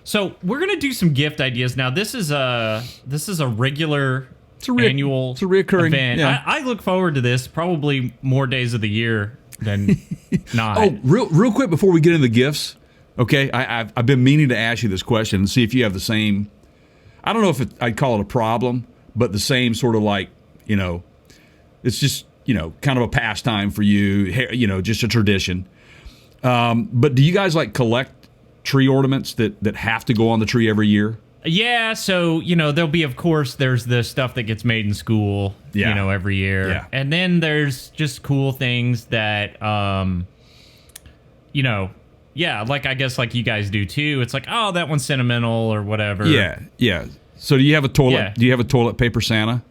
So we're gonna do some gift ideas now. This is a regular annual it's a reoccurring event. Yeah. I look forward to this probably more days of the year than not. Oh, real quick before we get into the gifts, okay? I've been meaning to ask you this question and see if you have the same. I don't know if I'd call it a problem, but the same sort of like, it's just kind of a pastime for you, just a tradition. But do you guys like collect tree ornaments that have to go on the tree every year? Yeah, so, there'll be, of course, there's the stuff that gets made in school, every year. Yeah. And then there's just cool things that, like I guess like you guys do too. It's like, oh, that one's sentimental or whatever. Yeah. So do you have a toilet? Yeah. Do you have a toilet paper Santa?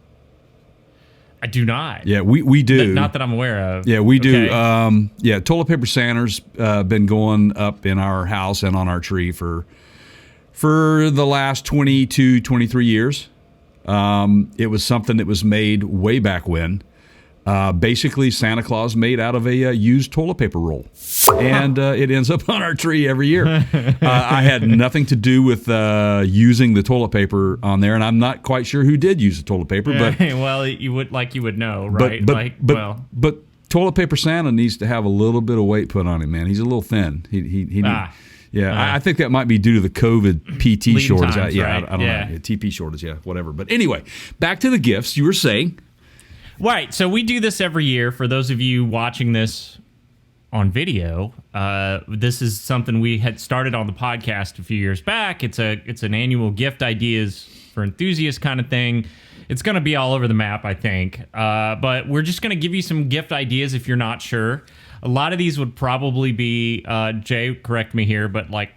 I do not. Yeah, we do. Not that I'm aware of. Yeah, we do. Okay. Toilet paper Santa's been going up in our house and on our tree for the last 22, 23 years. It was something that was made way back when. Basically, Santa Claus made out of a used toilet paper roll. And it ends up on our tree every year. I had nothing to do with using the toilet paper on there, and I'm not quite sure who did use the toilet paper. But well, you would know, right? But toilet paper Santa needs to have a little bit of weight put on him, man. He's a little thin. I think that might be due to the COVID PT shortage. Times, right? I don't know. TP shortage, whatever. But anyway, back to the gifts. You were saying. Right, so we do this every year. For those of you watching this on video, this is something we had started on the podcast a few years back. It's an annual gift ideas for enthusiasts kind of thing. It's going to be all over the map, I think. But we're just going to give you some gift ideas if you're not sure. A lot of these would probably be, Jay, correct me here, but like,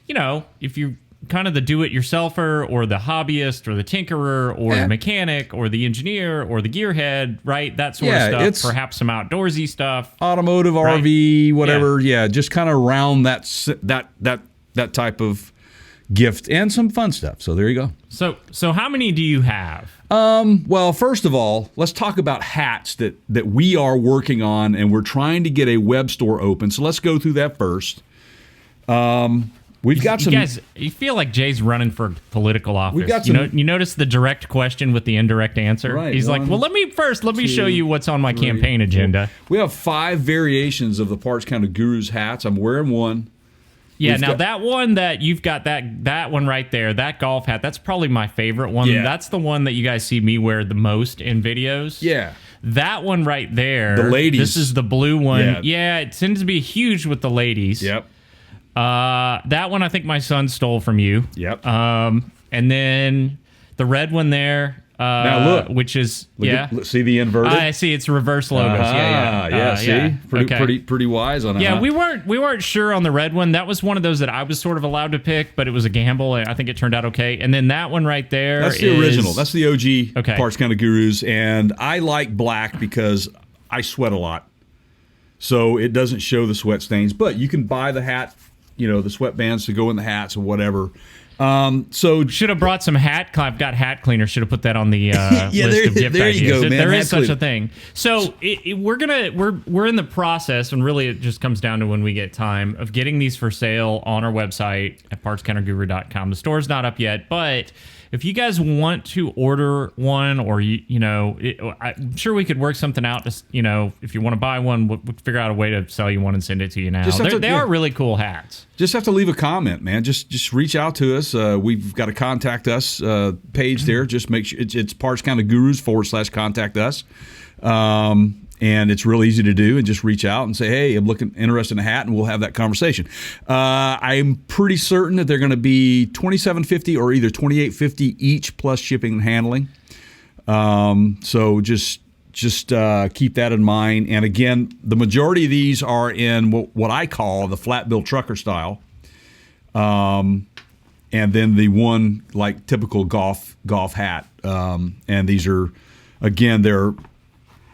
if you kind of the do-it-yourselfer or the hobbyist or the tinkerer or the mechanic or the engineer or the gearhead, right? That sort of stuff. It's perhaps some outdoorsy stuff. Automotive, right? RV, whatever. Yeah, just kind of around that type of gift and some fun stuff. So there you go. So how many do you have? Well, first of all, let's talk about hats that we are working on, and we're trying to get a web store open. So let's go through that first. We've got some. You guys, you feel like Jay's running for political office. We've got some, you notice the direct question with the indirect answer? Right. He's like, well, let me show you what's on my campaign agenda. We have 5 variations of the Parts Counter Gurus hats. I'm wearing one. Yeah, that one that you've got, that one right there, that golf hat, that's probably my favorite one. Yeah. That's the one that you guys see me wear the most in videos. Yeah. That one right there. The ladies. This is the blue one. Yeah, it tends to be huge with the ladies. Yep. That one I think my son stole from you. Yep. And then the red one there. Now look, which is see the inverted. I see it's reverse logos. See, pretty wise on it. Yeah, we weren't sure on the red one. That was one of those that I was sort of allowed to pick, but it was a gamble, and I think it turned out okay. And then that one right there. That's the original. That's the OG Okay. Parts Counter Gurus, and I like black because I sweat a lot, so it doesn't show the sweat stains. But you can buy the hat, the sweatbands to go in the hats or whatever. So should have brought some hat. I've got hat cleaner. Should have put that on the list of gift there ideas. You go, man. There is hat such a thing. So we're in the process, and really it just comes down to when we get time of getting these for sale on our website at partscounterguru.com. The store's not up yet, but if you guys want to order one, or I'm sure we could work something out. If you want to buy one, we'll figure out a way to sell you one and send it to you now. They are really cool hats. Just have to leave a comment, man. Just reach out to us. We've got a contact us page there. Just make sure it's Parts Counter Gurus /contact us. And it's real easy to do, and just reach out and say, hey, I'm interested in a hat, and we'll have that conversation. I'm pretty certain that they're going to be $27.50 or either $28.50 each plus shipping and handling. So just keep that in mind. And again, the majority of these are in what I call the flat bill trucker style. And then the one like typical golf hat. And these are, again, they're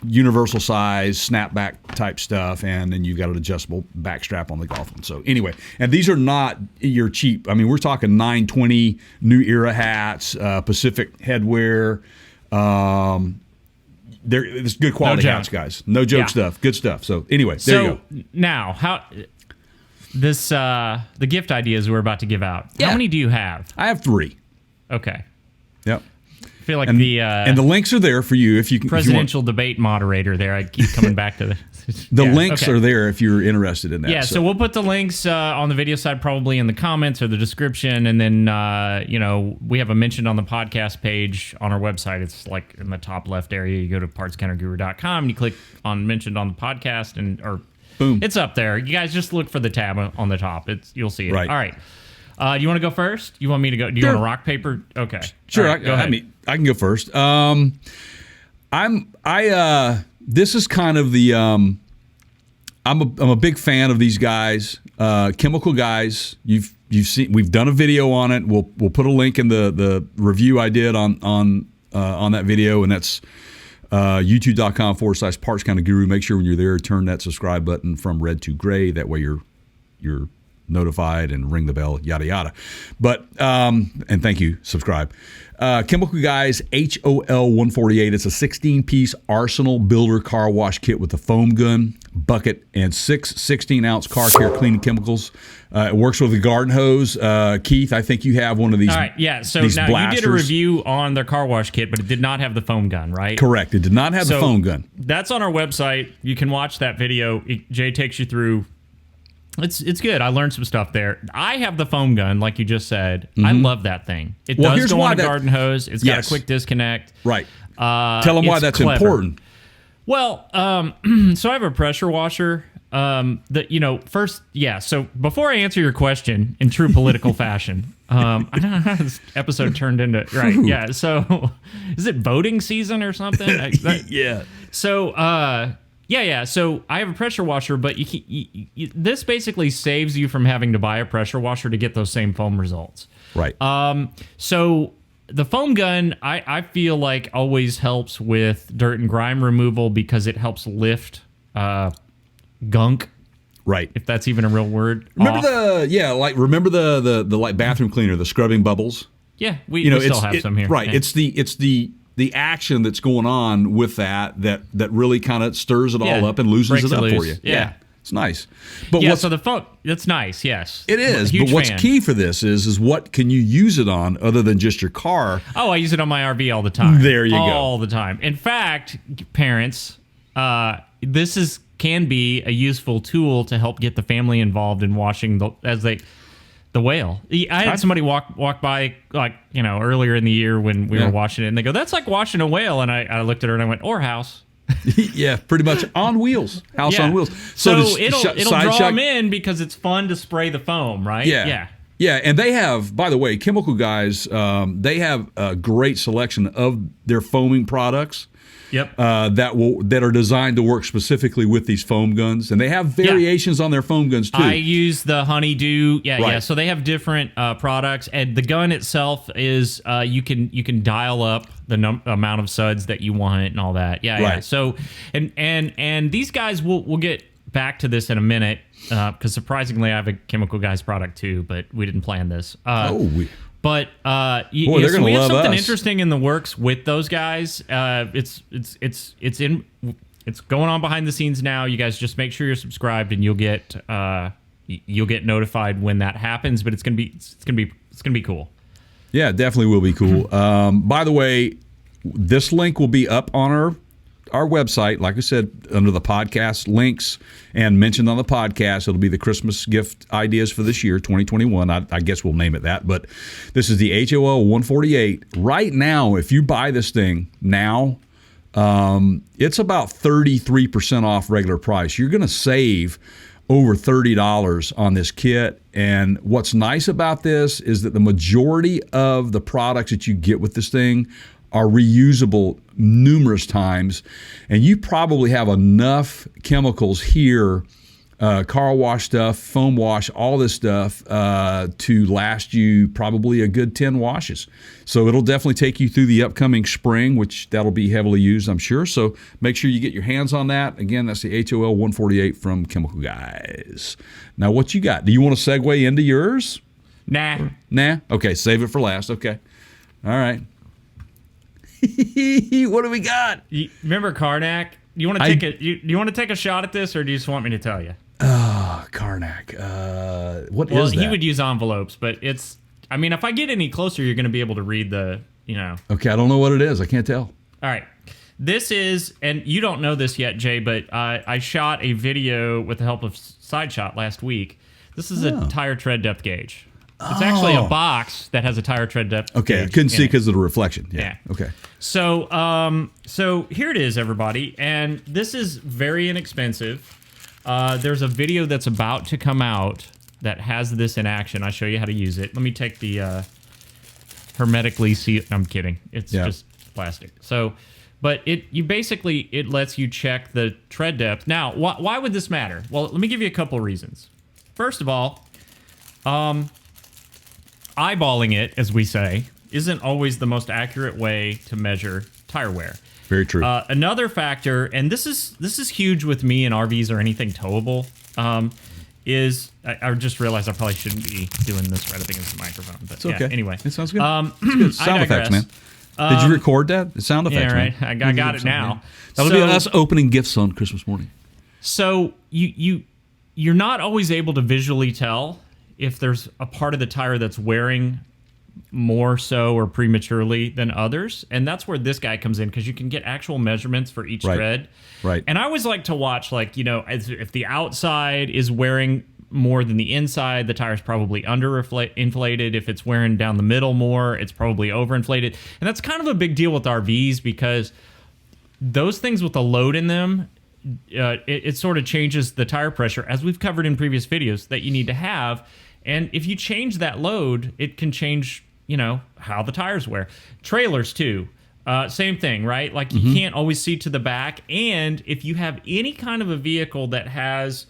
universal size, snapback type stuff, and then you've got an adjustable back strap on the golf one. So anyway, and these are not your cheap. I mean, we're talking 920 New Era hats, Pacific headwear. It's good quality hats, guys. No joke stuff. Good stuff. So anyway, there you go. Now, this the gift ideas we're about to give out. Yeah. How many do you have? I have 3. Okay. Yep. I feel like And the the links are there for you if you can. presidential debate moderator there. I keep coming back to the links are there if you're interested in that. Yeah, so we'll put the links on the video side probably in the comments or the description, and then we have a mentioned on the podcast page on our website. It's like in the top left area. You go to partscounterguru.com and you click on mentioned on the podcast, or boom, it's up there. You guys just look for the tab on the top. You'll see it. Right. All right. Do you want to go first? You want me to go? Do you want to rock paper? Okay. Sure. Right, go ahead. I can go first. This is kind of the. I'm a big fan of these guys, Chemical Guys. You've seen. We've done a video on it. We'll put a link in the review I did on that video, and that's youtube.com/Parts Kind of Guru. Make sure when you're there, turn that subscribe button from red to gray. That way you're notified and ring the bell, yada yada. But and thank you, subscribe. Chemical Guys HOL 148. It's a 16-piece Arsenal builder car wash kit with a foam gun, bucket, and 6 16-ounce car care cleaning chemicals. It works with a garden hose. Keith, I think you have one of these. All right, yeah. So now blasters. you did a review on their car wash kit, but it did not have the foam gun, right? Correct. It did not have the foam gun. That's on our website. You can watch that video. Jay takes you through. It's good. I learned some stuff there. I have the foam gun, like you just said. I love that thing. It does go on a garden hose. It's got a quick disconnect. Right. Tell them why that's clever. Important. Well, so I have a pressure washer. So before I answer your question in true political fashion, I don't know how this episode turned into. Right. Yeah. So is it voting season or something? Yeah. So, So I have a pressure washer, but this basically saves you from having to buy a pressure washer to get those same foam results. Right. So the foam gun, I feel like always helps with dirt and grime removal because it helps lift gunk. Right. If that's even a real word. Remember the like bathroom cleaner, the scrubbing bubbles? Yeah, we still have some here. Right. Yeah. It's the action that's going on with that really kind of stirs it all up and loosens it up for you. Yeah. It's nice. But so the foam, that's nice, yes. It is. But what's key for this is what can you use it on other than just your car? Oh, I use it on my RV all the time. There you go. All the time. In fact, parents, this can be a useful tool to help get the family involved in washing the whale. I had somebody walk by earlier in the year when we were washing it, and they go, "That's like washing a whale." And I looked at her and I went, "Or house." Yeah, pretty much on wheels, house on wheels. So it'll draw them in because it's fun to spray the foam, right? Yeah. And they have, by the way, Chemical Guys. They have a great selection of their foaming products. Yep. That are designed to work specifically with these foam guns, and they have variations on their foam guns too. I use the Honeydew. Right. Yeah. So they have different products, and the gun itself is you can dial up the amount of suds that you want and all that. Yeah. Right. Yeah. So and these guys we'll get back to this in a minute because surprisingly I have a Chemical Guys product too, but we didn't plan this. But we have something interesting in the works with those guys. It's going on behind the scenes now. You guys just make sure you're subscribed, and you'll get notified when that happens. But it's gonna be cool. Yeah, definitely will be cool. By the way, this link will be up on our website, like I said, under the podcast links and mentioned on the podcast. It'll be the Christmas gift ideas for this year, 2021. I guess we'll name it that. But this is the HOL 148. Right now, if you buy this thing now, it's about 33% off regular price. You're going to save over $30 on this kit. And what's nice about this is that the majority of the products that you get with this thing are reusable numerous times, and you probably have enough chemicals here, car wash stuff, foam wash, all this stuff to last you probably a good 10 washes. So it'll definitely take you through the upcoming spring, which that'll be heavily used, I'm sure. So make sure you get your hands on that. Again, that's the HOL 148 from Chemical Guys. Now, what you got? Do you want to segue into yours? Nah. Okay, save it for last. Okay. All right. What do we got? Remember Karnak? You want to take a shot at this, or do you just want me to tell you? Karnak. What Well, is that? he would use envelopes, but it's. I mean, if I get any closer, you're going to be able to read the. Okay, I don't know what it is. I can't tell. All right. This is, and you don't know this yet, Jay, but I shot a video with the help of SideShot last week. This is a tire tread depth gauge. It's actually a box that has a tire tread depth gauge. Okay, I couldn't see because of the reflection. Yeah. Okay. So, so here it is, everybody, and this is very inexpensive. There's a video that's about to come out that has this in action. I'll show you how to use it. Let me take the hermetically seal. I'm kidding. It's just plastic. So, but it lets you check the tread depth. Now, why would this matter? Well, let me give you a couple of reasons. First of all, eyeballing it, as we say, isn't always the most accurate way to measure tire wear. Very true. Another factor, and this is huge with me in RVs or anything towable, is I just realized I probably shouldn't be doing this right up against the microphone. But it's okay. Anyway, it sounds good. It's good. Sound effects, man. Did you record that? The sound effects, yeah, right. man. I got it now. That'll be us opening gifts on Christmas morning. So you're not always able to visually tell if there's a part of the tire that's wearing more so or prematurely than others, and that's where this guy comes in, because you can get actual measurements for each tread. Right. And I always like to watch, like, if the outside is wearing more than the inside, the tire's probably inflated. If it's wearing down the middle more, it's probably overinflated. And that's kind of a big deal with RVs, because those things with the load in them, it sort of changes the tire pressure, as we've covered in previous videos, that you need to have. And if you change that load, it can change, how the tires wear. Trailers, too. Same thing, right? Like, you can't always see to the back. And if you have any kind of a vehicle that has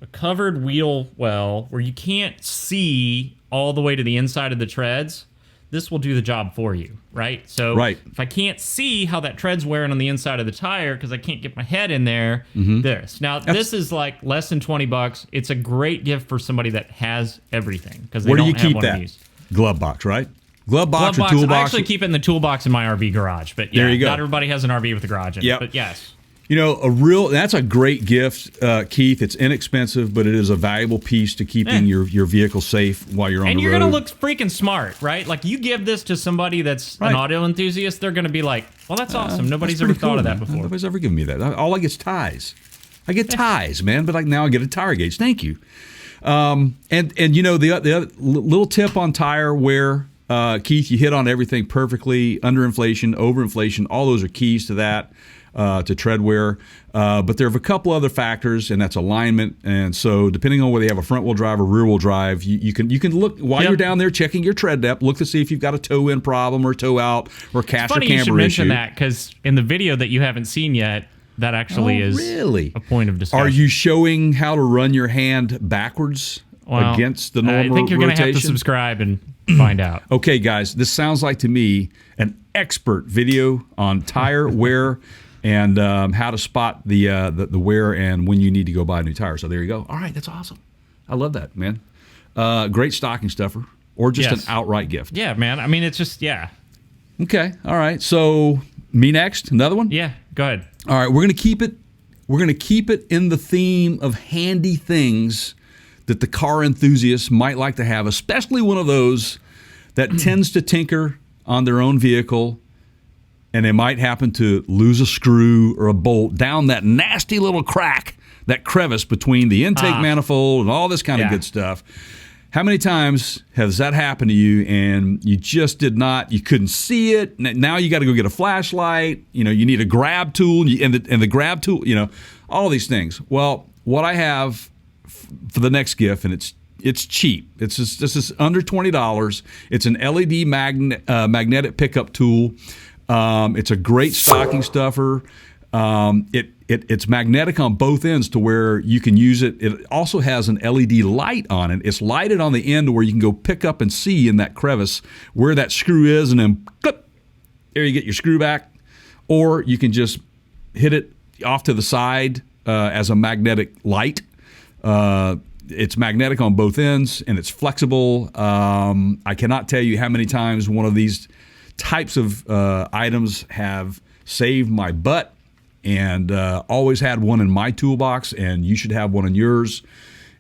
a covered wheel well, where you can't see all the way to the inside of the treads, this will do the job for you, right? So if I can't see how that tread's wearing on the inside of the tire because I can't get my head in there, this. Now, this is like less than $20. It's a great gift for somebody that has everything, because they Where do don't you have keep one that? of these. Glove box, right? Glove box or toolbox? I actually keep it in the toolbox in my RV garage, but there you go. Not everybody has an RV with a garage in it, but yes. That's a great gift, Keith. It's inexpensive, but it is a valuable piece to keeping your vehicle safe while you're on the road. And you're going to look freaking smart, right? Like, you give this to somebody that's an auto enthusiast, they're going to be like, well, that's awesome. Nobody's ever thought of that before. Nobody's ever given me that. All I get is ties. I get ties, man, but now I get a tire gauge. Thank you. And the other little tip on tire wear, Keith, you hit on everything perfectly. Underinflation, overinflation, all those are keys to that. To tread wear, but there are a couple other factors, and that's alignment. And so, depending on whether you have a front wheel drive or rear wheel drive, you can look while you're down there checking your tread depth. Look to see if you've got a toe in problem or toe out or cash or camber issue. Funny you should mention that, because in the video that you haven't seen yet, that actually is a point of discussion. Are you showing how to run your hand backwards against the normal rotation? I think you're going to have to subscribe and find out. Okay, guys, this sounds like to me an expert video on tire wear. And how to spot the wear and when you need to go buy a new tire. So there you go. All right, that's awesome. I love that, man. Great stocking stuffer, or just an outright gift. Yeah, man. I mean, it's just Okay. All right. So me next. Another one. Yeah. Go ahead. All right. We're gonna keep it. We're gonna keep it in the theme of handy things that the car enthusiasts might like to have, especially one of those that tends to tinker on their own vehicle. And they might happen to lose a screw or a bolt down that nasty little crack, that crevice between the intake manifold and all this kind of good stuff. How many times has that happened to you and you just you couldn't see it? Now you got to go get a flashlight. You need a grab tool and the grab tool, all these things. Well, what I have for the next gift, and it's cheap. This is under $20. It's an LED magnetic pickup tool. It's a great stocking stuffer. It's magnetic on both ends to where you can use it. It also has an LED light on it. It's lighted on the end to where you can go pick up and see in that crevice where that screw is, and then clip, there you get your screw back. Or you can just hit it off to the side as a magnetic light. It's magnetic on both ends, and it's flexible. I cannot tell you how many times one of these types of items have saved my butt, and always had one in my toolbox, and you should have one in yours.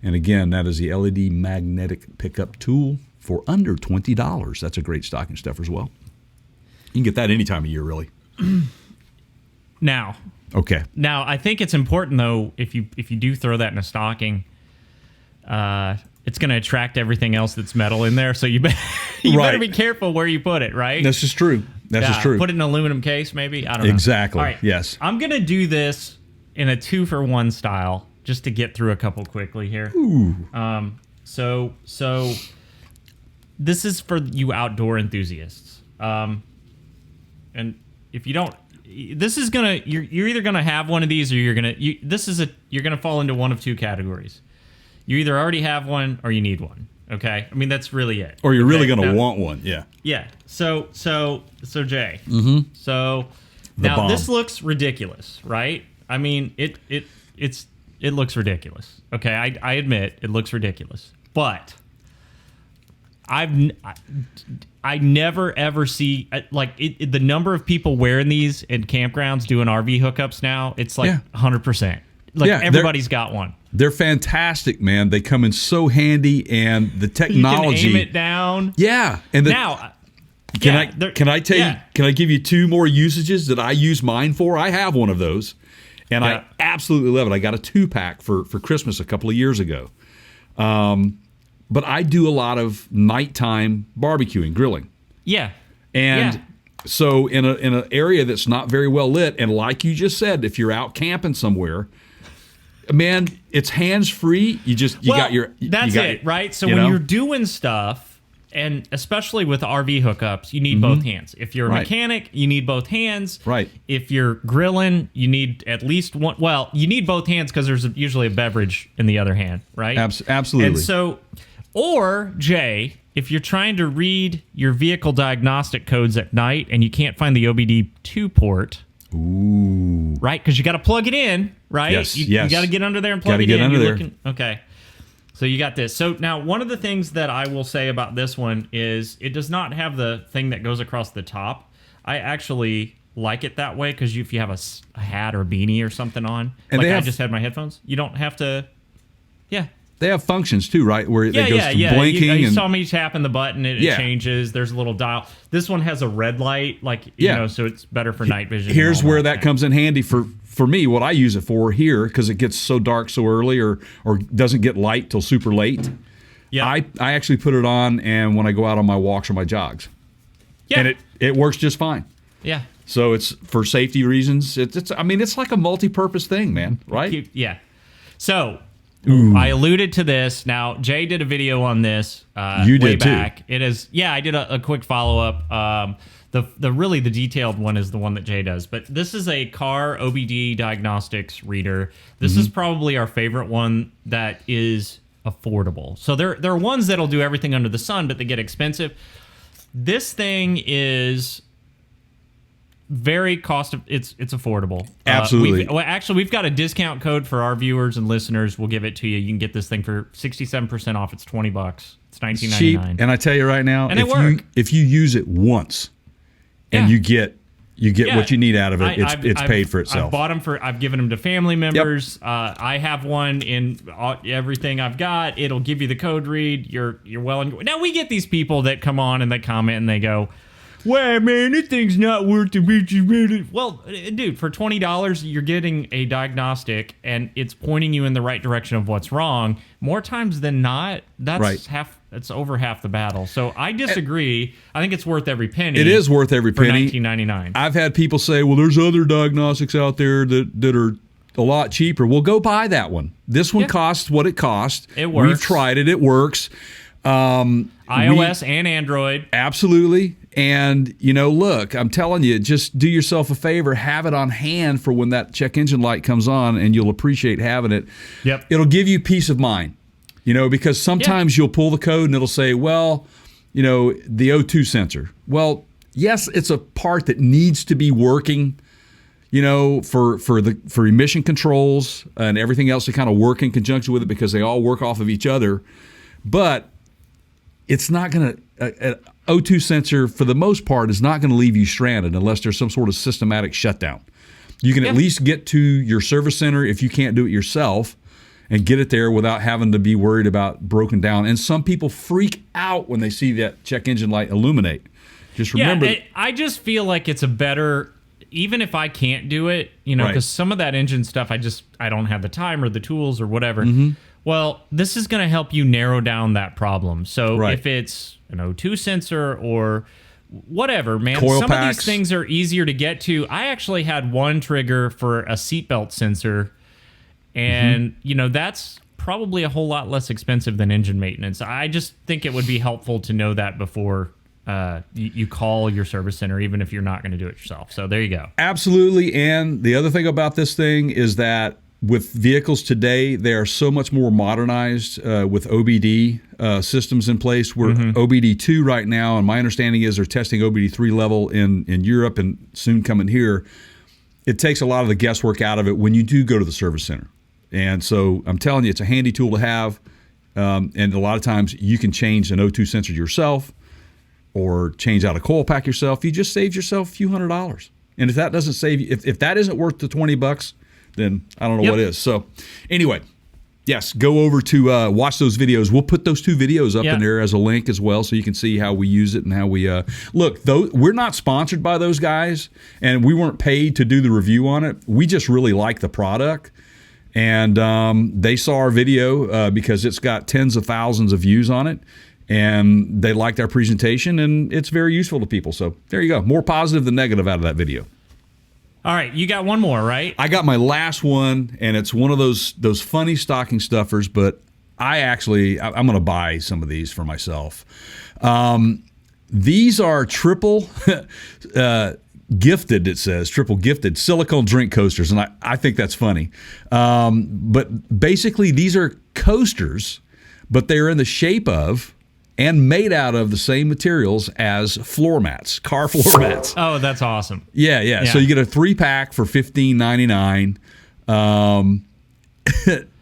And again, that is the LED magnetic pickup tool for under $20. That's a great stocking stuffer as well. You can get that any time of year, really. Now, I think it's important though, if you do throw that in a stocking, it's going to attract everything else that's metal in there. So you better be careful where you put it, right? This is true. This is true. Put it in an aluminum case, maybe. I don't know. Exactly. All right. Yes. I'm going to do this in a 2-for-1 style, just to get through a couple quickly here. Ooh. So this is for you outdoor enthusiasts. And if you don't, this is gonna, you're either gonna have one of these, or you're gonna fall into one of two categories. You either already have one or you need one. Okay, I mean that's really it. Or you're really gonna want one. Yeah. Yeah. So Jay. Mm-hmm. So now this looks ridiculous, right? I mean it looks ridiculous. Okay, I admit it looks ridiculous, but I never ever see the number of people wearing these in campgrounds doing RV hookups now. It's like 100%. Everybody's got one. They're fantastic, man. They come in so handy, and the technology. You can aim it down. Yeah, and can I tell you? Can I give you 2 more usages that I use mine for? I have one of those, and I absolutely love it. I got a 2-pack for Christmas a couple of years ago. But I do a lot of nighttime barbecuing, grilling. Yeah. And so in an area that's not very well lit, and like you just said, if you're out camping somewhere, man, it's hands-free. That's it, right? So when you're doing stuff, and especially with RV hookups, you need both hands. If you're a mechanic, you need both hands. Right. If you're grilling, you need at least one. Well, you need both hands because there's usually a beverage in the other hand, right? Absolutely. And so, or Jay, if you're trying to read your vehicle diagnostic codes at night and you can't find the OBD2 port, ooh, right? Because you got to plug it in, right? Yes, you got to get under there and plug it in. Under there. Okay. So you got this. So now one of the things that I will say about this one is it does not have the thing that goes across the top. I actually like it that way because if you have a hat or beanie or something on, and I just had my headphones, you don't have to, They have functions too, right? Where it goes from blinking. You saw me tapping the button, it changes. There's a little dial. This one has a red light, so it's better for night vision. Here's where that comes in handy for me, what I use it for here, because it gets so dark so early or doesn't get light till super late. Yeah. I actually put it on, and when I go out on my walks or my jogs. Yeah. And it works just fine. Yeah. So it's for safety reasons. It's like a multi-purpose thing, man, right? Yeah. So I alluded to this. Now, Jay did a video on this you way did back. Too. It is, I did a quick follow-up. The detailed one is the one that Jay does. But this is a car OBD diagnostics reader. This is probably our favorite one that is affordable. So there are ones that'll do everything under the sun, but they get expensive. This thing is very it's affordable. Absolutely. We've got a discount code for our viewers and listeners. We'll give it to you. You can get this thing for 67% off. It's $20. It's $19.99. Cheap. And I tell you right now, if you use it once and you get what you need out of it, it's paid for itself. I've bought them I've given them to family members. Yep. I have one in everything I've got. It'll give you the code read. You're well and good. Now we get these people that come on and they comment and they go, "Well, man, this thing's not worth the bitch." Well, dude, for $20, you're getting a diagnostic, and it's pointing you in the right direction of what's wrong. More times than not, that's over half the battle. So I disagree. I think it's worth every penny. It is worth every penny. For $19.99. I've had people say, "Well, there's other diagnostics out there that are a lot cheaper." Well, go buy that one. This one costs what it costs. It works. We've tried it. It works. iOS and Android. Absolutely. And, look, I'm telling you, just do yourself a favor. Have it on hand for when that check engine light comes on, and you'll appreciate having it. Yep. It'll give you peace of mind, because sometimes you'll pull the code and it'll say, well, the O2 sensor. Well, yes, it's a part that needs to be working, for emission controls and everything else to kind of work in conjunction with it because they all work off of each other. But it's not going to O2 sensor, for the most part, is not going to leave you stranded unless there's some sort of systematic shutdown. You can at least get to your service center if you can't do it yourself and get it there without having to be worried about broken down. And some people freak out when they see that check engine light illuminate. Just remember. Yeah, I just feel like it's a better, even if I can't do it, because some of that engine stuff, I don't have the time or the tools or whatever. Well, this is going to help you narrow down that problem. So if it's an O2 sensor or whatever, man, coil some packs. of these things are easier to get to. I actually had one trigger for a seatbelt sensor, and that's probably a whole lot less expensive than engine maintenance. I just think it would be helpful to know that before you call your service center, even if you're not going to do it yourself. So there you go. Absolutely. And the other thing about this thing is that with vehicles today, they are so much more modernized with OBD systems in place. We're OBD2 right now, and my understanding is they're testing OBD3 level in Europe and soon coming here. It takes a lot of the guesswork out of it when you do go to the service center. And so I'm telling you, it's a handy tool to have. And a lot of times you can change an O2 sensor yourself or change out a coil pack yourself. You just saved yourself a few $100s. And if that doesn't save you, if that isn't worth the $20, then I don't know what is. So anyway, yes, go over to watch those videos. We'll put those 2 videos up in there as a link as well, so you can see how we use it and how we look. We're not sponsored by those guys, and we weren't paid to do the review on it. We just really like the product, and they saw our video because it's got tens of thousands of views on it, and they liked our presentation, and it's very useful to people. So there you go. More positive than negative out of that video. All right, you got one more, right? I got my last one, and it's one of those funny stocking stuffers, but I'm going to buy some of these for myself. These are triple gifted, it says, triple gifted silicone drink coasters, and I think that's funny. But basically, these are coasters, but they're in the shape of and made out of the same materials as floor mats, car floor mats. Oh, that's awesome. Yeah. So you get a 3-pack for $15.99,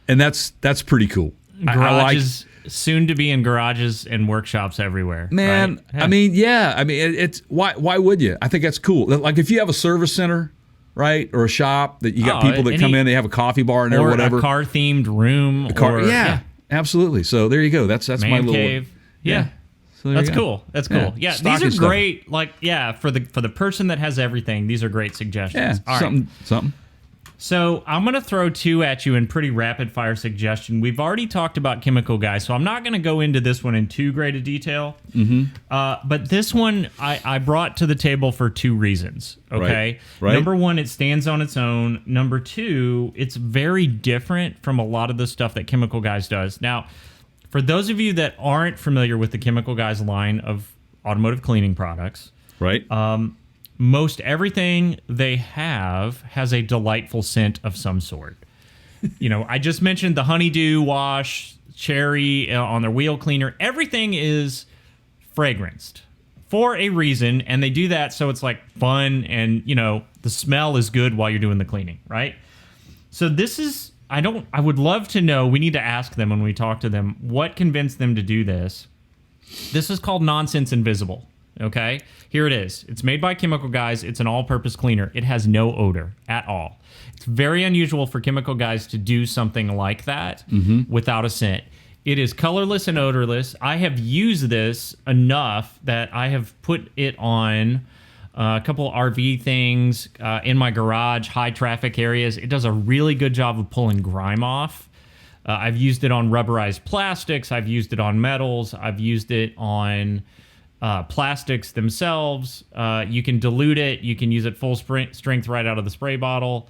and that's pretty cool. Garages, soon to be in garages and workshops everywhere. Man, right? I mean, it's why would you? I think that's cool. Like if you have a service center, right, or a shop that you got people that come in, they have a coffee bar in there, or whatever, a car themed room, absolutely. So there you go. That's man my little cave. Yeah. So that's cool. That's cool. Yeah, Stocking these are great. For the person that has everything, these are great suggestions. Yeah, something. So I'm going to throw 2 at you in pretty rapid fire suggestion. We've already talked about Chemical Guy, so I'm not going to go into this one in too great a detail. But this one I brought to the table for 2 reasons. Okay. Right. Number 1, it stands on its own. Number 2, it's very different from a lot of the stuff that Chemical Guys does. Now, for those of you that aren't familiar with the Chemical Guys line of automotive cleaning products, right? Most everything they have has a delightful scent of some sort. I just mentioned the honeydew wash, cherry on their wheel cleaner. Everything is fragranced for a reason, and they do that so it's like fun and, the smell is good while you're doing the cleaning, right? So this is... I would love to know, we need to ask them when we talk to them, what convinced them to do this. This is called Nonsense Invisible, okay? Here it is. It's made by Chemical Guys. It's an all-purpose cleaner. It has no odor at all. It's very unusual for Chemical Guys to do something like that without a scent. It is colorless and odorless. I have used this enough that I have put it on a couple RV things in my garage, high traffic areas. It does a really good job of pulling grime off. I've used it on rubberized plastics. I've used it on metals. I've used it on plastics themselves. You can dilute it. You can use it full strength right out of the spray bottle.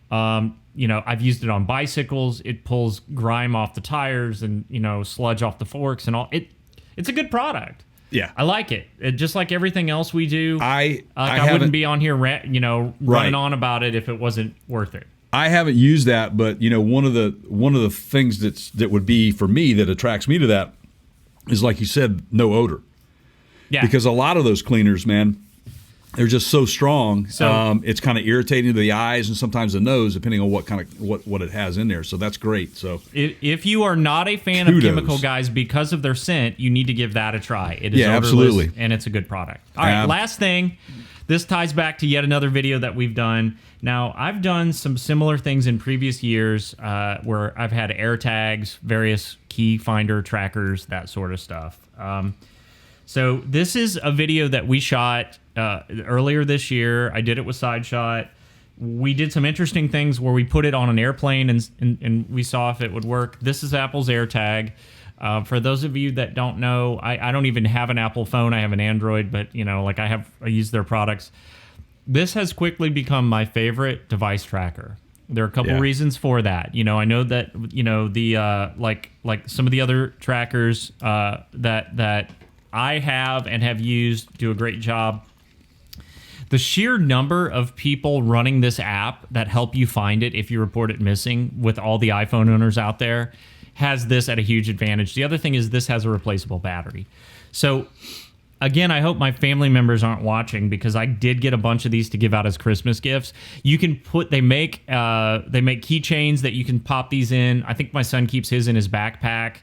I've used it on bicycles. It pulls grime off the tires and, sludge off the forks and all. It's a good product. Yeah, I like it. Just like everything else we do, I wouldn't be on here, running on about it if it wasn't worth it. I haven't used that, but one of the things that would be for me that attracts me to that is, like you said, no odor. Yeah, because a lot of those cleaners, man, they're just so strong. So it's kind of irritating to the eyes and sometimes the nose, depending on what it has in there. So that's great. So if you are not a fan of Chemical Guys because of their scent, you need to give that a try. It is odorless, absolutely, and it's a good product. All right, last thing. this ties back to yet another video that we've done. Now, I've done some similar things in previous years where I've had AirTags, various key finder trackers, that sort of stuff. So this is a video that we shot earlier this year. I did it with SideShot. We did some interesting things where we put it on an airplane and we saw if it would work. This is Apple's AirTag. For those of you that don't know, I don't even have an Apple phone. I have an Android, but I use their products. This has quickly become my favorite device tracker. There are a couple reasons for that. I know that the like some of the other trackers that I have and have used do a great job. The sheer number of people running this app that help you find it if you report it missing with all the iPhone owners out there has this at a huge advantage. The other thing is this has a replaceable battery. So again, I hope my family members aren't watching because I did get a bunch of these to give out as Christmas gifts. You can they make keychains that you can pop these in. I think my son keeps his in his backpack.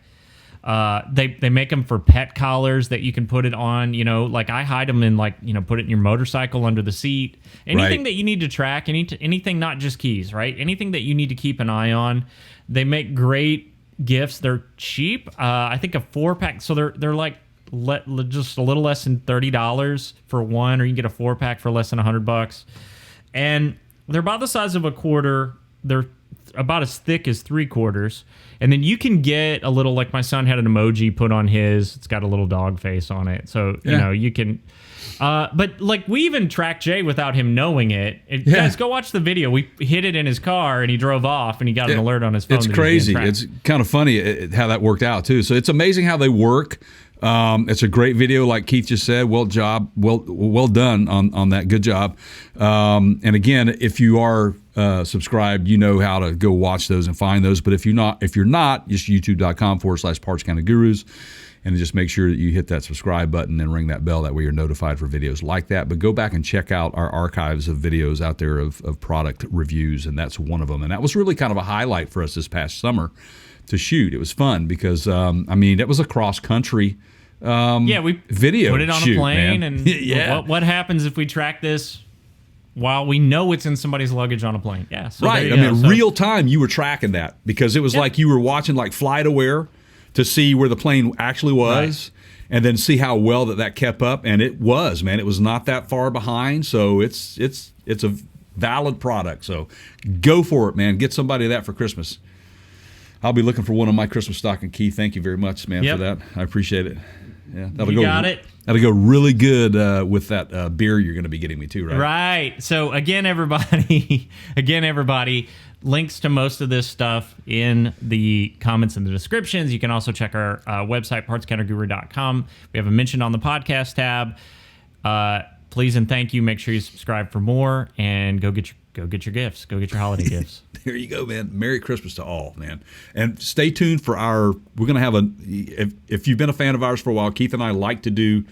They make them for pet collars that you can put it on. I hide them in put it in your motorcycle under the seat. Anything that you need to track, anything not just keys, right? Anything that you need to keep an eye on. They make great gifts. They're cheap. I think a 4-pack. So they're like just a little less than $30 for one, or you can get a 4-pack for less than $100. And they're about the size of a quarter. They're about as thick as 3/4. And then you can get a little, like my son had an emoji put on his. It's got a little dog face on it. So, you can. But we even tracked Jay without him knowing it. Guys, go watch the video. We hid it in his car and he drove off and he got an alert on his phone. It's crazy. It's kind of funny how that worked out, too. So it's amazing how they work. It's a great video, like Keith just said. Well done on that. Good job. And again, if you are subscribed, you know how to go watch those and find those. But if you're not, just youtube.com/Parts Counter Gurus, and just make sure that you hit that subscribe button and ring that bell. That way you're notified for videos like that. But go back and check out our archives of videos out there of product reviews, and that's one of them. And that was really kind of a highlight for us this past summer to shoot. It was fun because, it was a cross-country we video put it on shoot, a plane, man. and what happens if we track this while we know it's in somebody's luggage on a plane? Yeah, so right. Real time, you were tracking that because it was like you were watching Flight Aware to see where the plane actually was, and then see how well that kept up. And it was, man. It was not that far behind, so it's a valid product. So go for it, man. Get somebody that for Christmas. I'll be looking for one on my Christmas stocking, Keith. Thank you very much, man, for that. I appreciate it. Yeah, got it. That'll go really good with that beer you're going to be getting me too, right? Right. So again, everybody, links to most of this stuff in the comments and the descriptions. You can also check our website, partscounterguru.com. We have a mention on the podcast tab. Please and thank you. Make sure you subscribe for more and go get your gifts. Go get your holiday gifts. There you go, man. Merry Christmas to all, man. And stay tuned for we're going to have if you've been a fan of ours for a while, Keith and I like to do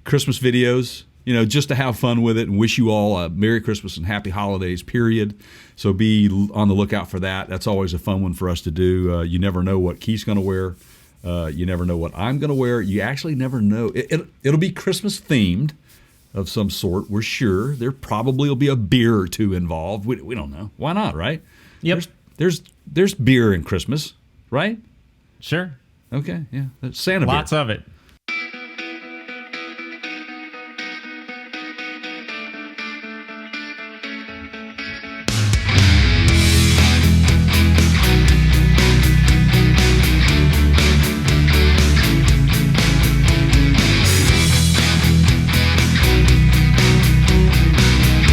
Christmas videos, just to have fun with it and wish you all a Merry Christmas and Happy Holidays, period. So be on the lookout for that. That's always a fun one for us to do. You never know what Keith's going to wear. You never know what I'm going to wear. You actually never know. It'll be Christmas themed of some sort, we're sure. There probably will be a beer or two involved. We don't know. Why not, right? Yep. There's beer in Christmas, right? Sure. Okay, yeah. Santa beer. Lots of it.